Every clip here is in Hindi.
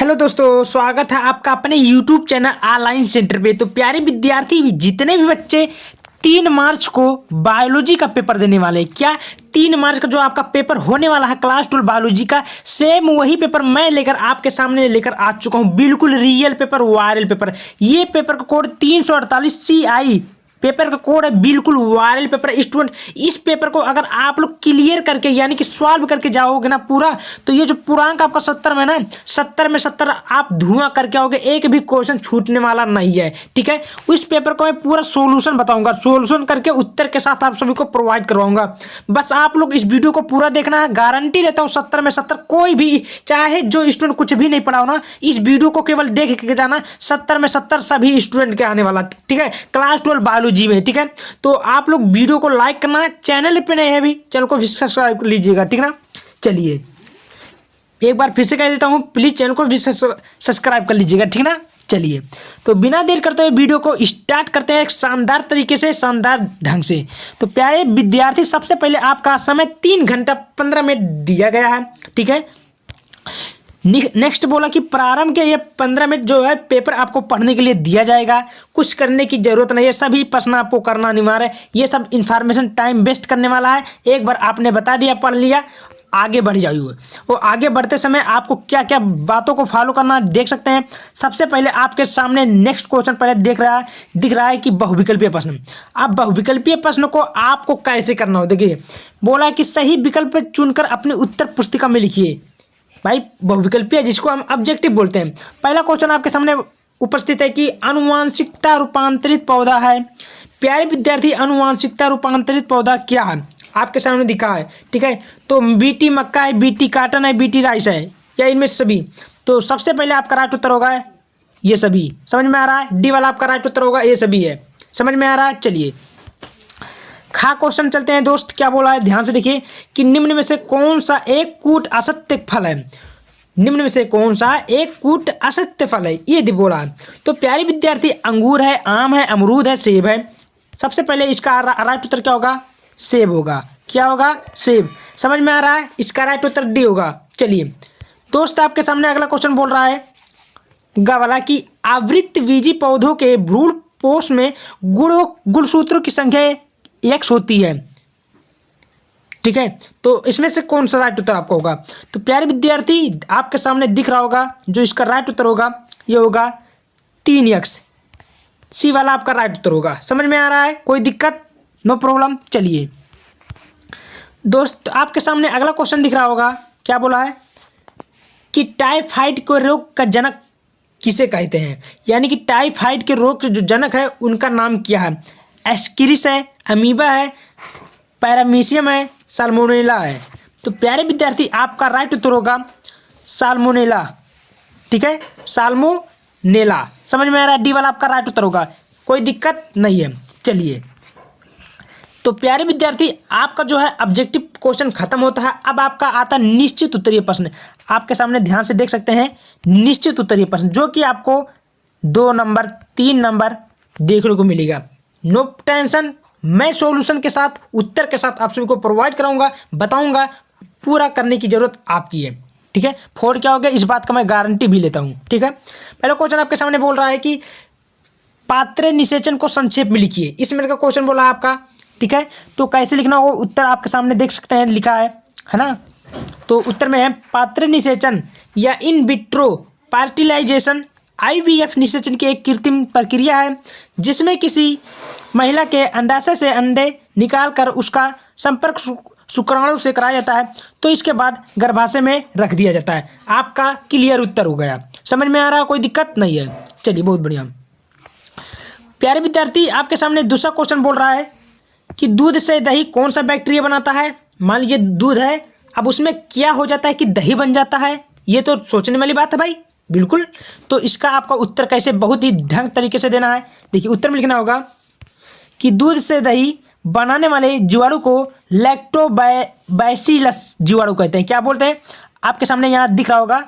हेलो दोस्तों, स्वागत है आपका अपने YouTube चैनल ऑनलाइन सेंटर पे। तो प्यारे विद्यार्थी, जितने भी बच्चे 3 मार्च को बायोलॉजी का पेपर देने वाले हैं, क्या 3 मार्च का जो आपका पेपर होने वाला है क्लास 12 बायोलॉजी का, सेम वही पेपर मैं लेकर आपके सामने लेकर आ चुका हूँ। बिल्कुल रियल पेपर, वायरल पेपर। ये पेपर का कोड 348 CI पेपर का कोड है, बिल्कुल वायरल पेपर। स्टूडेंट, इस पेपर को अगर आप लोग क्लियर करके यानी कि सॉल्व करके जाओगे ना पूरा, तो ये जो पूर्णांक आपका 70 में ना, 70 में 70 आप धुआं करके आओगे, एक भी क्वेश्चन छूटने वाला नहीं है। ठीक है, उस पेपर को मैं पूरा सोल्यूशन बताऊंगा, सोल्यूशन करके उत्तर के साथ आप सभी को प्रोवाइड करवाऊंगा। बस आप लोग इस वीडियो को पूरा देखना है, गारंटी देता हूँ 70 में 70। कोई भी चाहे जो स्टूडेंट कुछ भी नहीं पढ़ा हो ना, इस वीडियो को केवल देख के जाना, 70 में 70 सभी स्टूडेंट के आने वाला। ठीक है, क्लास 12 बायोलॉजी में। ठीक है, तो आप लोग वीडियो को लाइक करना, चैनल पे नए हैं भी चैनल को सब्सक्राइब कर लीजिएगा। ठीक है ना, चलिए एक बार फिर से कह देता हूं, प्लीज चैनल को भी सब्सक्राइब कर लीजिएगा। ठीक है ना, चलिए तो बिना देर करते हुए वीडियो को स्टार्ट करते हैं एक शानदार तरीके से, शानदार ढंग से। तो प्यारे विद्यार्थी, सबसे पहले आपका समय 3 घंटा 15 मिनट दिया गया है। ठीक है, नेक्स्ट बोला कि प्रारंभ के ये 15 मिनट जो है पेपर आपको पढ़ने के लिए दिया जाएगा। कुछ करने की जरूरत नहीं है, सभी प्रश्न आपको करना अनिवार्य है। ये सब इंफॉर्मेशन टाइम वेस्ट करने वाला है। एक बार आपने बता दिया, पढ़ लिया, आगे बढ़ जाइए। वो आगे बढ़ते समय आपको क्या क्या बातों को फॉलो करना देख सकते हैं। सबसे पहले आपके सामने नेक्स्ट क्वेश्चन पहले दिख रहा है कि बहुविकल्पीय प्रश्न। अब बहुविकल्पीय प्रश्न को आपको कैसे करना हो, देखिए बोला कि सही विकल्प चुनकर अपनी उत्तर पुस्तिका में लिखिए। भाई बहुविकल्पीय जिसको हम ऑब्जेक्टिव बोलते हैं। पहला क्वेश्चन आपके सामने उपस्थित है कि अनुवांशिकता रूपांतरित पौधा है। प्यारे विद्यार्थी, अनुवांशिकता रूपांतरित पौधा क्या है आपके सामने दिखा है। ठीक है, तो बीटी मक्का है, बीटी काटन है, बीटी राइस है, या इनमें सभी। तो सबसे पहले आपका राइट उत्तर होगा ये सभी। समझ में आ रहा है? डी वाला आपका राइट उत्तर होगा ये सभी है। समझ में आ रहा है? चलिए खा क्वेश्चन चलते हैं दोस्त। क्या बोला है, ध्यान से देखिए कि निम्न में से कौन सा एक कूट असत्य फल है। निम्न में से कौन सा एक कूट असत्य फल है, ये बोला है। तो प्यारे विद्यार्थी, अंगूर है, आम है, अमरूद है, सेब है। सबसे पहले इसका राइट उत्तर क्या होगा? सेब होगा। क्या होगा? सेब। समझ में आ रहा है? इसका राइट उत्तर डी होगा। चलिए दोस्त, आपके सामने अगला क्वेश्चन बोल रहा है गा वाला कि आवृतबीजी पौधों के भ्रूण पोष में गुणसूत्रों की संख्या X होती है। ठीक है, तो इसमें से कौन सा राइट उत्तर आपका होगा? तो प्यारे विद्यार्थी, आपके सामने दिख रहा होगा जो इसका राइट उत्तर होगा ये होगा 3X। सी वाला आपका राइट उत्तर होगा। समझ में आ रहा है? कोई दिक्कत? No problem. चलिए दोस्त, आपके सामने अगला क्वेश्चन दिख रहा होगा। क्या बोला है कि टाइफाइड के रोग का जनक किसे कहते हैं, यानी कि टाइफाइड के रोग के जो जनक है उनका नाम क्या है? एस्किरिस है, अमीबा है, पैरामीशियम है, साल्मोनेला है। तो प्यारे विद्यार्थी, आपका राइट उत्तर होगा साल्मोनेला। ठीक है, साल्मोनेला। समझ में आ रहा है? डी वाला आपका राइट उत्तर होगा। कोई दिक्कत नहीं है। चलिए तो प्यारे विद्यार्थी, आपका जो है ऑब्जेक्टिव क्वेश्चन खत्म होता है। अब आपका आता है निश्चित उत्तरीय प्रश्न। आपके सामने ध्यान से देख सकते हैं निश्चित उत्तरीय प्रश्न, जो कि आपको 2 नंबर 3 नंबर देखने को मिलेगा। नो टेंशन, मैं सॉल्यूशन के साथ, उत्तर के साथ आप सभी को प्रोवाइड कराऊंगा, बताऊंगा। पूरा करने की जरूरत आपकी है। ठीक है, फोड़ क्या हो गया इस बात का मैं गारंटी भी लेता हूं। ठीक है, पहला क्वेश्चन आपके सामने बोल रहा है कि पात्र निषेचन को संक्षेप में लिखिए। इसमें का क्वेश्चन बोला आपका। ठीक है, तो कैसे लिखना हो, उत्तर आपके सामने देख सकते हैं, लिखा है ना। तो उत्तर में है पात्र निषेचन या इन विट्रो फर्टिलाइजेशन IVF निषेचन की एक कृत्रिम प्रक्रिया है जिसमें किसी महिला के अंडाशय से अंडे निकालकर उसका संपर्क शुक्राणु से कराया जाता है, तो इसके बाद गर्भाशय में रख दिया जाता है। आपका क्लियर उत्तर हो गया। समझ में आ रहा है? कोई दिक्कत नहीं है। चलिए बहुत बढ़िया। प्यारे विद्यार्थी, आपके सामने दूसरा क्वेश्चन बोल रहा है कि दूध से दही कौन सा बैक्टीरिया बनाता है। मान लीजिए दूध है, अब उसमें क्या हो जाता है कि दही बन जाता है। ये तो सोचने वाली बात है भाई, बिल्कुल। तो इसका आपका उत्तर कैसे, बहुत ही ढंग तरीके से देना है। देखिए उत्तर में लिखना होगा कि दूध से दही बनाने वाले जीवाणु को लैक्टोबैसिलस जीवाणु कहते हैं। क्या बोलते हैं? आपके सामने यहाँ दिख रहा होगा,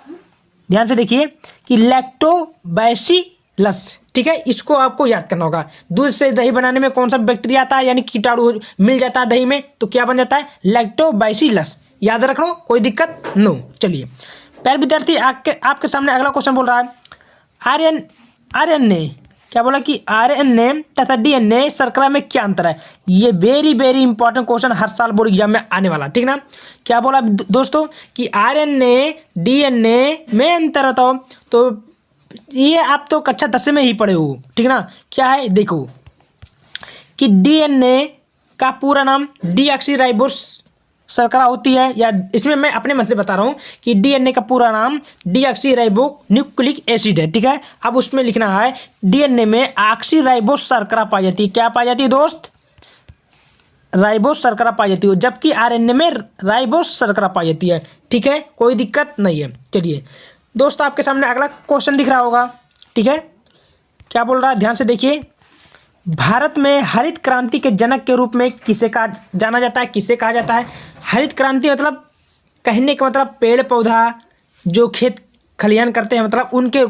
ध्यान से देखिए कि लैक्टोबैसिलस। ठीक है, इसको आपको याद करना होगा। दूध से दही बनाने में कौन सा बैक्टीरिया आता है, यानी कीटाणु मिल जाता है दही में, तो क्या बन जाता है? लैक्टोबैसिलस। याद रखना, कोई दिक्कत नो। चलिए प्यारे विद्यार्थी आपके सामने अगला क्वेश्चन बोल रहा है आरएनए क्या बोला कि आरएनए तथा डीएनए शर्करा में क्या अंतर है। ये वेरी वेरी इंपॉर्टेंट क्वेश्चन हर साल बोर्ड एग्जाम में आने वाला, ठीक ना। क्या बोला दोस्तों कि आरएनए डीएनए में अंतर होता हो, तो ये आप तो कक्षा 10 में ही पढ़े हो, ठीक ना। क्या है देखो कि डीएनए का पूरा नाम डीऑक्सीराइबोस शर्करा होती है, या इसमें मैं अपने मन से बता रहा हूँ कि डीएनए का पूरा नाम डीऑक्सीराइबो न्यूक्लिक एसिड है, ठीक है। अब उसमें लिखना है डीएनए में ऑक्सीराइबोस शर्करा पाई जाती है। क्या पाई जाती है दोस्त? राइबोस शर्करा पाई जाती है, जबकि आरएनए में राइबोस शर्करा पाई जाती है, ठीक है। कोई दिक्कत नहीं है। चलिए दोस्त आपके सामने अगला क्वेश्चन दिख रहा होगा, ठीक है। क्या बोल रहा है ध्यान से देखिए। भारत में हरित क्रांति के जनक के रूप में किसे कहा जाना जाता है, किसे कहा जाता है? हरित क्रांति मतलब कहने का मतलब पेड़ पौधा जो खेत खलिहान करते हैं, मतलब उनके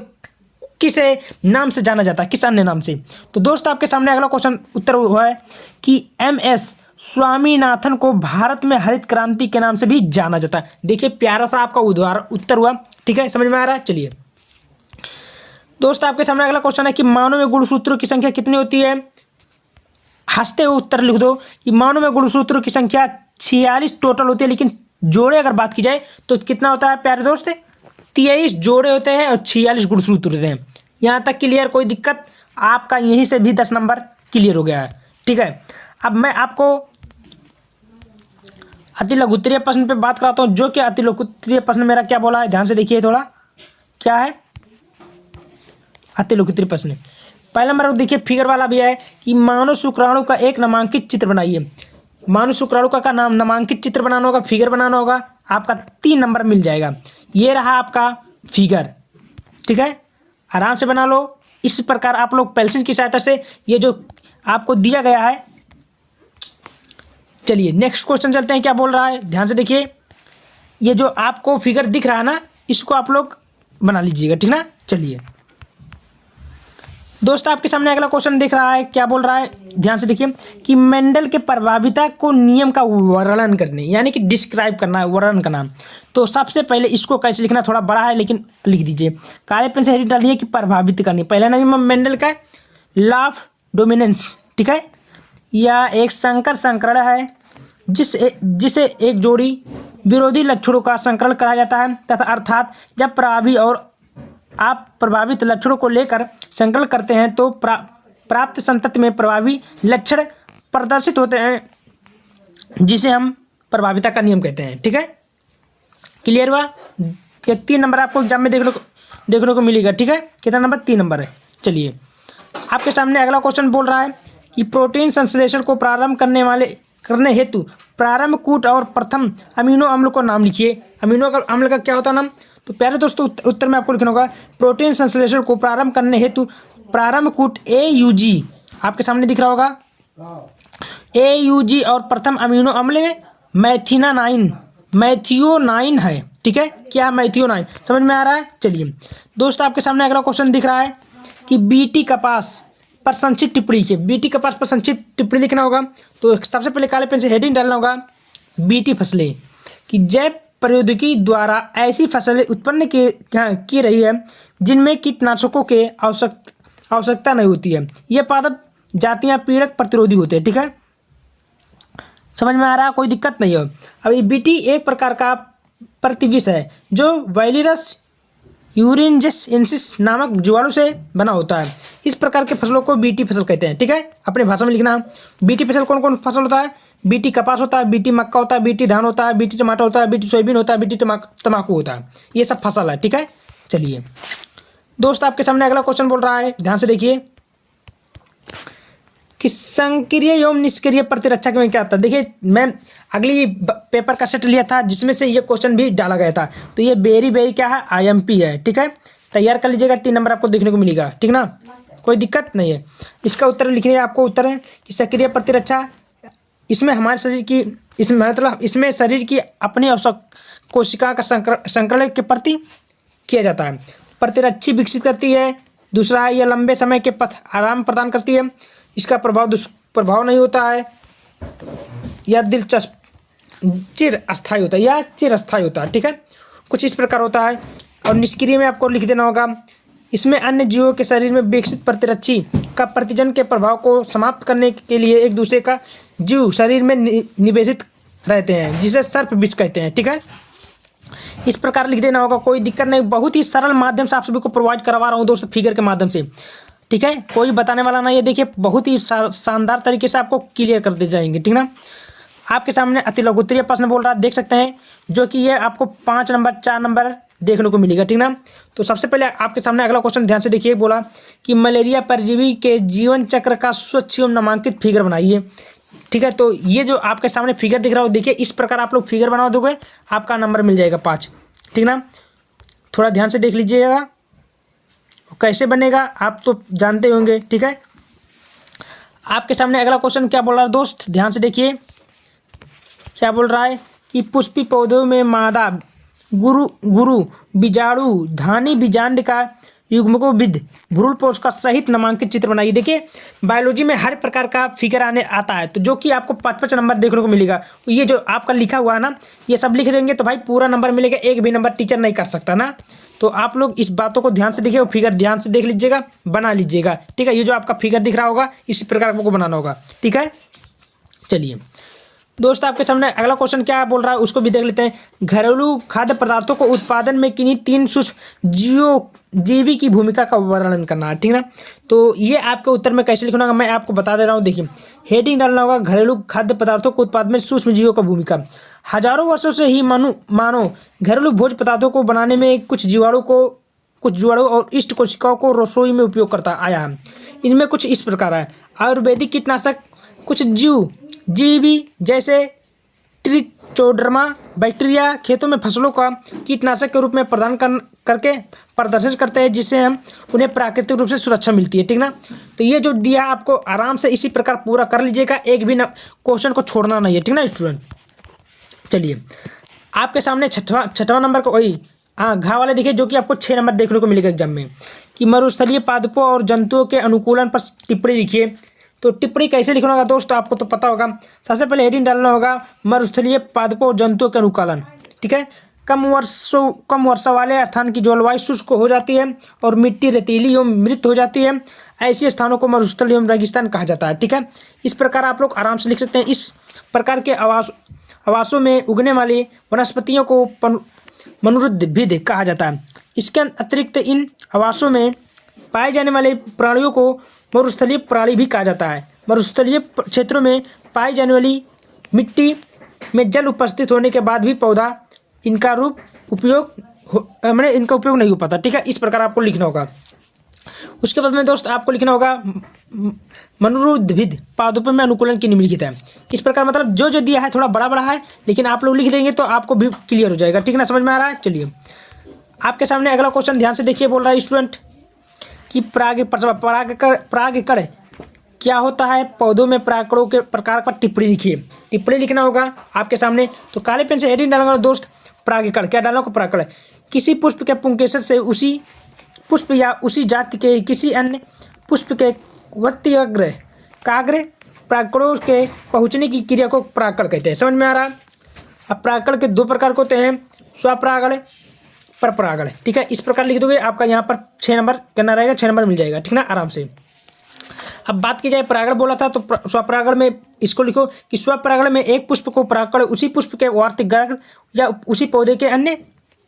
किसे नाम से जाना जाता है, किस अन्य नाम से? तो दोस्त आपके सामने अगला क्वेश्चन उत्तर हुआ है कि एमएस स्वामीनाथन को भारत में हरित क्रांति के नाम से भी जाना जाता है। देखिए प्यारा सा आपका उत्तर हुआ, ठीक है, समझ में आ रहा है। चलिए दोस्त आपके सामने अगला क्वेश्चन है कि मानव में गुणसूत्रों की संख्या कितनी होती है? हंसते हुए उत्तर लिख दो कि मानव में गुणसूत्रों की संख्या 46 टोटल होती है, लेकिन जोड़े अगर बात की जाए तो कितना होता है प्यारे दोस्त? 23 जोड़े होते हैं और 46 गुणसूत्र होते हैं। यहाँ तक क्लियर? कोई दिक्कत? आपका यहीं से भी 10 नंबर क्लियर हो गया है, ठीक है। अब मैं आपको अति लघुत्तरीय प्रश्न पे बात कराता हूँ, जो कि अति लघुत्तरीय प्रश्न मेरा क्या बोला है, ध्यान से देखिए थोड़ा। क्या है अति लघुत्तरीय प्रश्न? पहला नंबर देखिए फिगर वाला भी है कि मानव शुक्राणु का एक नामांकित चित्र बनाइए। मानव शुक्राणु का नाम नामांकित चित्र बनाना होगा, फिगर बनाना होगा, आपका 3 नंबर मिल जाएगा। ये रहा आपका फिगर, ठीक है, आराम से बना लो। इस प्रकार आप लोग पेंसिल की सहायता से ये जो आपको दिया गया है। चलिए नेक्स्ट क्वेश्चन चलते हैं, क्या बोल रहा है ध्यान से देखिए। ये जो आपको फिगर दिख रहा है ना, इसको आप लोग बना लीजिएगा, ठीक ना। चलिए दोस्त आपके सामने अगला क्वेश्चन दिख रहा है, क्या बोल रहा है ध्यान से देखिए कि मेंडल के प्रभाविता को नियम का वर्णन करने, यानी कि डिस्क्राइब करना है, वर्णन करना। तो सबसे पहले इसको कैसे लिखना, थोड़ा बड़ा है लेकिन लिख दीजिए। काले पेन से हेडिंग डालिए कि प्रभावित करनी। पहला नियम मेंडल का लॉ ऑफ डोमिनेंस, ठीक है। यह एक संकर संकरण है जिसे एक जोड़ी विरोधी लक्षणों का संकरण कहा जाता है, तथा अर्थात जब प्रभावी और आप प्रभावित लक्षणों को लेकर संकलन करते हैं तो प्राप्त संतति में प्रभावी लक्षण प्रदर्शित होते हैं, जिसे हम प्रभाविता का नियम कहते हैं, ठीक है। क्लियर हुआ? ये 3 नंबर आपको एग्जाम में देखने को मिलेगा, ठीक है। कितना नंबर? 3 नंबर है। चलिए आपके सामने अगला क्वेश्चन बोल रहा है कि प्रोटीन संश्लेषण को प्रारंभ करने हेतु प्रारंभ कूट और प्रथम अमीनो अम्ल को नाम लिखिए। अमीनो अम्ल का क्या होता है नाम? तो प्यारे दोस्तों उत्तर में आपको लिखना होगा प्रोटीन संश्लेषण को प्रारंभ करने हेतु प्रारंभ कूट AUG आपके सामने दिख रहा होगा, AUG, और प्रथम अमीनो अम्ल में मैथियोनाइन है, ठीक है। क्या मैथियोनाइन? समझ में आ रहा है? चलिए दोस्त आपके सामने अगला क्वेश्चन दिख रहा है कि बीटी कपास पर संक्षिप्त टिप्पणी लिखिए। बीटी कपास पर संक्षिप्त टिप्पणी लिखना होगा। तो सबसे पहले काले पेन से हेडिंग डालना होगा बीटी फसलें कि जैव प्रौद्योगिकी द्वारा ऐसी फसलें उत्पन्न की रही है जिनमें कीटनाशकों के आवश्यकता नहीं होती है। ये पादप जातियां पीड़क प्रतिरोधी होते हैं, ठीक है। समझ में आ रहा है? कोई दिक्कत नहीं है। अभी बीटी एक प्रकार का प्रतिविष है जो वायलिरस यूरिनजेंसिस नामक जीवाणु से बना होता है। इस प्रकार के फसलों को बीटी फसल कहते हैं, ठीक है। अपनी भाषा में लिखना। बीटी फसल कौन कौन फसल होता है? बीटी कपास होता है, बीटी मक्का होता है, बीटी धान होता है, बीटी टमाटर होता है, बीटी सोयाबीन होता है, बीटी तम्बाकू होता है। ये सब फसल है, ठीक है। चलिए दोस्त आपके सामने अगला क्वेश्चन बोल रहा है, ध्यान से देखिए कि संक्रिय एवं निष्क्रिय प्रतिरक्षा में क्या आता है। देखिए मैं अगली पेपर का सेट लिया था जिसमें से ये क्वेश्चन भी डाला गया था। तो ये वेरी क्या है? IMP है, ठीक है। तैयार कर लीजिएगा, 3 नंबर आपको देखने को मिलेगा, ठीक ना। कोई दिक्कत नहीं है। इसका उत्तर लिखने आपको उत्तर है कि सक्रिय प्रतिरक्षा, इसमें हमारे शरीर की इसमें शरीर की अपनी आवश्यक कोशिका का संकरण के प्रति किया जाता है। प्रतिरक्षी विकसित करती है। दूसरा है यह लंबे समय के पथ आराम प्रदान करती है। इसका दुष्प्रभाव नहीं होता है। यह दिलचस्प चिर अस्थायी होता है, ठीक है। कुछ इस प्रकार होता है। और निष्क्रिय में आपको लिख देना होगा, इसमें अन्य जीवों के शरीर में विकसित प्रतिरक्षी का प्रतिजन के प्रभाव को समाप्त करने के लिए एक दूसरे का जीव शरीर में निवेशित रहते हैं, जिसे सर्प विष कहते हैं। ठीक है, इस प्रकार लिख देना होगा, कोई दिक्कत नहीं। बहुत ही सरल माध्यम से आप सभी को प्रोवाइड करवा रहा हूँ दोस्तों, फिगर के माध्यम से। ठीक है, कोई बताने वाला नहीं है। देखिए बहुत ही शानदार तरीके से आपको क्लियर कर दे जाएंगे। ठीक ना, आपके सामने अति लघुत्तरीय प्रश्न बोल रहा है, देख सकते हैं, जो कि ये आपको 5 नंबर 4 नंबर देखने को मिलेगा। ठीक ना, तो सबसे पहले आपके सामने अगला क्वेश्चन ध्यान से देखिए। बोला कि मलेरिया परजीवी के जीवन चक्र का स्वच्छ एवं नामांकित फिगर बनाइए। ठीक है, तो ये जो आपके सामने फिगर दिख रहा हो, देखिए इस प्रकार आप लोग फिगर बना दोगे, आपका नंबर मिल जाएगा 5। ठीक ना, थोड़ा ध्यान से देख लीजिएगा कैसे बनेगा, आप तो जानते होंगे। ठीक है, आपके सामने अगला क्वेश्चन क्या बोल रहा है दोस्त, ध्यान से देखिए क्या बोल रहा है कि पुष्पी पौधों में मादा गुरु बीजाणु धानी बीजांड का युग्मकोविद भ्रूणपोष का सहित नामांकित चित्र बनाइए। देखिए बायोलॉजी में हर प्रकार का फिगर आने आता है, तो जो कि आपको 5-5 नंबर देखने को मिलेगा। ये जो आपका लिखा हुआ है ना, ये सब लिख देंगे तो भाई पूरा नंबर मिलेगा, एक भी नंबर टीचर नहीं कर सकता ना। तो आप लोग इस बातों को ध्यान से देखिए और फिगर ध्यान से देख लीजिएगा, बना लीजिएगा। ठीक है, ये जो आपका फिगर दिख रहा होगा इसी प्रकार आपको बनाना होगा। ठीक है, चलिए दोस्त आपके सामने अगला क्वेश्चन क्या बोल रहा है उसको भी देख लेते हैं। घरेलू खाद्य पदार्थों को उत्पादन में किन्हीं 3 सूक्ष्म जीवी की भूमिका का वर्णन करना है। ठीक है ना, तो ये आपके उत्तर में कैसे लिखना होगा मैं आपको बता दे रहा हूँ। देखिए हेडिंग डालना होगा, घरेलू खाद्य पदार्थों को उत्पादन में सूक्ष्म जीवों का भूमिका। हजारों वर्षों से ही मानो घरेलू भोज्य पदार्थों को बनाने में कुछ जीवाणु और इष्ट कोशिकाओं को रसोई में उपयोग करता आया है। इनमें कुछ इस प्रकार है, आयुर्वेदिक कीटनाशक कुछ जीवी जैसे ट्रिचोडर्मा बैक्टीरिया खेतों में फसलों का कीटनाशक के रूप में प्रदान करके प्रदर्शन करते हैं, जिससे हम उन्हें प्राकृतिक रूप से सुरक्षा मिलती है। ठीक ना, तो ये जो दिया आपको आराम से इसी प्रकार पूरा कर लीजिएगा, एक भी क्वेश्चन को छोड़ना नहीं है। ठीक ना स्टूडेंट, चलिए आपके सामने छठवां नंबर का वही घा वाले देखिए, जो कि आपको 6 नंबर देखने को मिलेगा एग्जाम में, कि मरुस्थलीय पादपों और जंतुओं के अनुकूलन पर टिप्पणी लिखिए। तो टिप्पणी कैसे लिखना होगा दोस्त आपको तो पता होगा। सबसे पहले हेडिंग डालना होगा मरुस्थलीय पादपों और जंतुओं के अनुकूलन। ठीक है, कम वर्षा वाले स्थान की जलवायु शुष्क हो जाती है और मिट्टी रेतीली एवं मृत हो जाती है, ऐसे स्थानों को मरुस्थल एवं रेगिस्तान कहा जाता है। ठीक है, इस प्रकार आप लोग आराम से लिख सकते हैं। इस प्रकार के आवासों में उगने वाली वनस्पतियों को मनुरुद्भिद कहा जाता है। इसके अतिरिक्त इन आवासों में पाए जाने वाले प्राणियों को मरुस्थलीय प्राणी भी कहा जाता है। मरुस्थलीय क्षेत्रों में पाई जाने वाली मिट्टी में जल उपस्थित होने के बाद भी पौधा इनका उपयोग नहीं हो पाता। ठीक है, इस प्रकार आपको लिखना होगा। उसके बाद में दोस्त आपको लिखना होगा मनुरुद्भिद पादपों में अनुकूलन की निम्नलिखित है। इस प्रकार मतलब जो दिया है थोड़ा बड़ा है, लेकिन आप लोग लिख देंगे तो आपको भी क्लियर हो जाएगा। ठीक ना, समझ में आ रहा है। चलिए आपके सामने अगला क्वेश्चन ध्यान से देखिए, बोल रहा है स्टूडेंट कि परागकण क्या होता है, पौधों में परागकणों के प्रकार पर टिप्पणी लिखिए। टिप्पणी लिखना होगा आपके सामने, तो काले पेन से हेडिंग डालूंगा दोस्त। परागकण क्या डालना होगा, परागकण किसी पुष्प के पुंकेसर से उसी पुष्प या उसी जाति के किसी अन्य पुष्प के वत्याग्र परागकणों के पहुँचने की क्रिया को परागकण कहते हैं। समझ में आ रहा है। अब परागकण के 2 प्रकार होते हैं, स्वपरागण पर परागण। ठीक है, इस प्रकार लिख दोगे, आपका यहाँ पर 6 नंबर करना रहेगा, 6 नंबर मिल जाएगा। ठीक ना, आराम से। अब बात की जाए परागण बोला था, तो स्वपरागण में इसको लिखो कि स्वपरागण में एक पुष्प को परागकण उसी पुष्प के वार्तिक या उसी पौधे के अन्य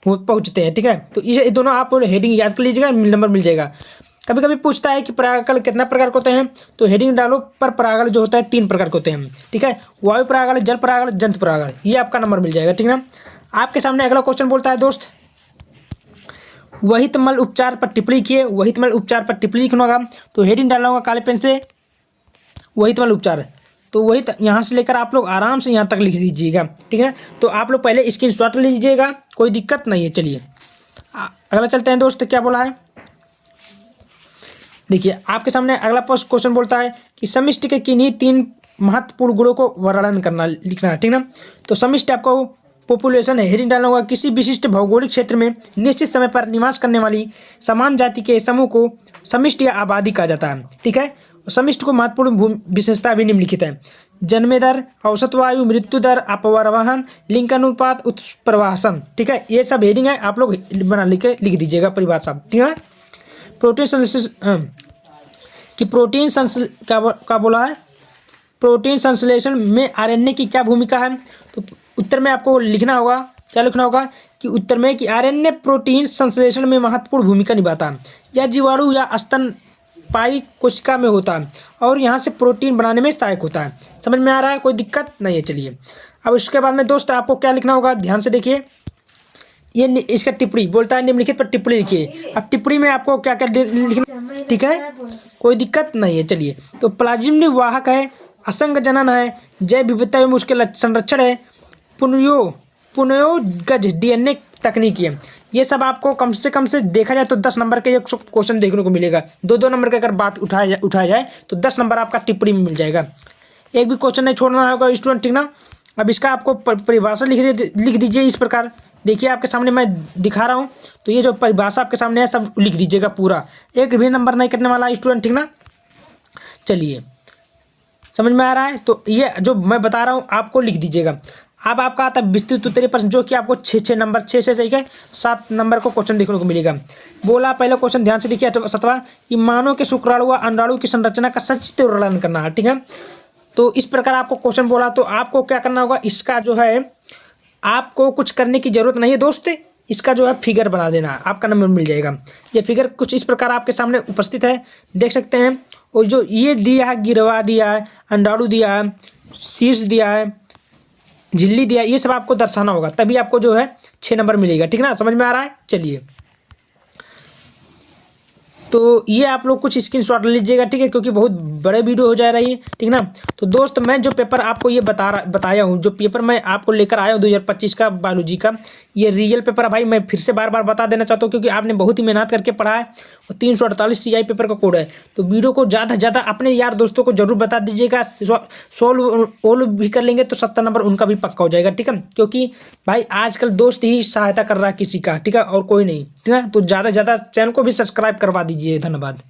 पहुँचते हैं। ठीक है, तो ये दोनों आप हेडिंग याद कर लीजिएगा, नंबर मिल जाएगा। कभी कभी पूछता है कि परागकण कितना प्रकार के होते हैं, तो हेडिंग डालो पर परागण जो होता है 3 प्रकार के होते हैं। ठीक है, वायु परागण, जल परागण, जंतु परागण, ये आपका नंबर मिल जाएगा। ठीक ना, आपके सामने अगला क्वेश्चन बोलता है दोस्त वहित मल उपचार पर टिप्पणी किए। वहित मल उपचार पर टिप्पणी लिखना होगा, तो हेडिंग डालना होगा काले पेन से वहित मल उपचार। तो वही यहाँ से लेकर आप लोग आराम से यहाँ तक लिख दीजिएगा। ठीक है, तो आप लोग पहले स्क्रीनशॉट ले लीजिएगा, कोई दिक्कत नहीं है। चलिए अगला चलते हैं दोस्त, क्या बोला है देखिए। आपके सामने अगला क्वेश्चन बोलता है कि समष्टि के किन्हीं 3 महत्वपूर्ण गुणों को वर्णन करना लिखना है। ठीक ना, तो समष्टि आपको पॉपुलेशन है, हेडिंग डालना होगा किसी विशिष्ट भौगोलिक क्षेत्र में निश्चित समय पर निवास करने वाली समान जाति के समूह को समष्टि या आबादी कहा जाता है। ठीक है, समष्टि को महत्वपूर्ण विशेषता भी निम्नलिखित है। जन्म दर, औसत वायु, मृत्यु दर, अपवाहन, लिंग अनुपात, उत्प्रवासन। ठीक है, ये सब हेडिंग है, आप लोग बना लिख दीजिएगा परिभाषा। ठीक है, प्रोटीन संश्लेषण कि प्रोटीन क्या बोला है, प्रोटीन संश्लेषण में आरएनए की क्या भूमिका है। तो उत्तर में आपको लिखना होगा, क्या लिखना होगा कि उत्तर में कि आरएनए प्रोटीन संश्लेषण में महत्वपूर्ण भूमिका निभाता है। यह जीवाणु या स्तनपायी कोशिका में होता है और यहाँ से प्रोटीन बनाने में सहायक होता है। समझ में आ रहा है, कोई दिक्कत नहीं है। चलिए अब उसके बाद में दोस्त आपको क्या लिखना होगा, ध्यान से देखिए। ये इसका टिप्पणी बोलता है निम्नलिखित पर टिप्पणी लिखिए। अब टिप्पणी में आपको क्या क्या लिखना, ठीक है, कोई दिक्कत नहीं है। चलिए, तो प्लाज्म वाहक है, असंग जनन है, जैव विविधता एवं उसके संरक्षण है, पुनयोगज डीएनए तकनीकी है। ये सब आपको कम से देखा जाए तो 10 नंबर के क्वेश्चन देखने को मिलेगा। 2-2 नंबर की अगर बात उठाया जाए तो 10 नंबर आपका टिप्पणी में मिल जाएगा। एक भी क्वेश्चन नहीं छोड़ना होगा स्टूडेंट, ठीक ना। अब इसका आपको परिभाषा लिख दीजिए इस प्रकार। देखिए आपके सामने मैं दिखा रहा हूँ, तो ये जो परिभाषा आपके सामने है सब लिख दीजिएगा पूरा, एक भी नंबर नहीं कटने वाला स्टूडेंट, ठीक ना। चलिए, समझ में आ रहा है, तो ये जो मैं बता रहा हूँ आपको लिख दीजिएगा। अब आपका आता है विस्तृत उत्तरीय प्रश्न, जो कि आपको 6 नंबर 6 से सही है 7 नंबर को क्वेश्चन देखने को मिलेगा। बोला पहला क्वेश्चन, ध्यान से देखिए 7वां, कि मानव के शुक्राणु व अंडाणु की संरचना का सचित्र वर्णन करना है। ठीक है, तो इस प्रकार आपको क्वेश्चन बोला, तो आपको क्या करना होगा, इसका जो है आपको कुछ करने की जरूरत नहीं है दोस्त, इसका जो है फिगर बना देना, आपका नंबर मिल जाएगा। ये फिगर कुछ इस प्रकार आपके सामने उपस्थित है, देख सकते हैं। और जो ये दिया है, गिरवा दिया है, अंडाणु दिया है, शीर्ष दिया है, झिल्ली दिया है, ये सब आपको दर्शाना होगा, तभी आपको जो है 6 नंबर मिलेगा। ठीक ना, समझ में आ रहा है। चलिए, तो ये आप लोग कुछ स्क्रीनशॉट लीजिएगा, ठीक है, क्योंकि बहुत बड़े वीडियो हो जा रही है, ठीक ना। तो दोस्त मैं जो पेपर आपको ये बताया हूँ, जो पेपर मैं आपको लेकर आया हूँ 2025 का बायोलॉजी का, ये रियल पेपर है भाई। मैं फिर से बार बार बता देना चाहता हूँ, क्योंकि आपने बहुत ही मेहनत करके पढ़ा है और 348 CI पेपर का कोड है। तो वीडियो को ज़्यादा से ज़्यादा अपने यार दोस्तों को जरूर बता दीजिएगा। सोल्व भी कर लेंगे तो 70 नंबर उनका भी पक्का हो जाएगा, ठीक है। क्योंकि भाई आजकल दोस्त ही सहायता कर रहा है किसी का, ठीक है, और कोई नहीं, ठीक है। तो ज़्यादा से ज़्यादा चैनल को भी सब्सक्राइब करवा दीजिए। धन्यवाद।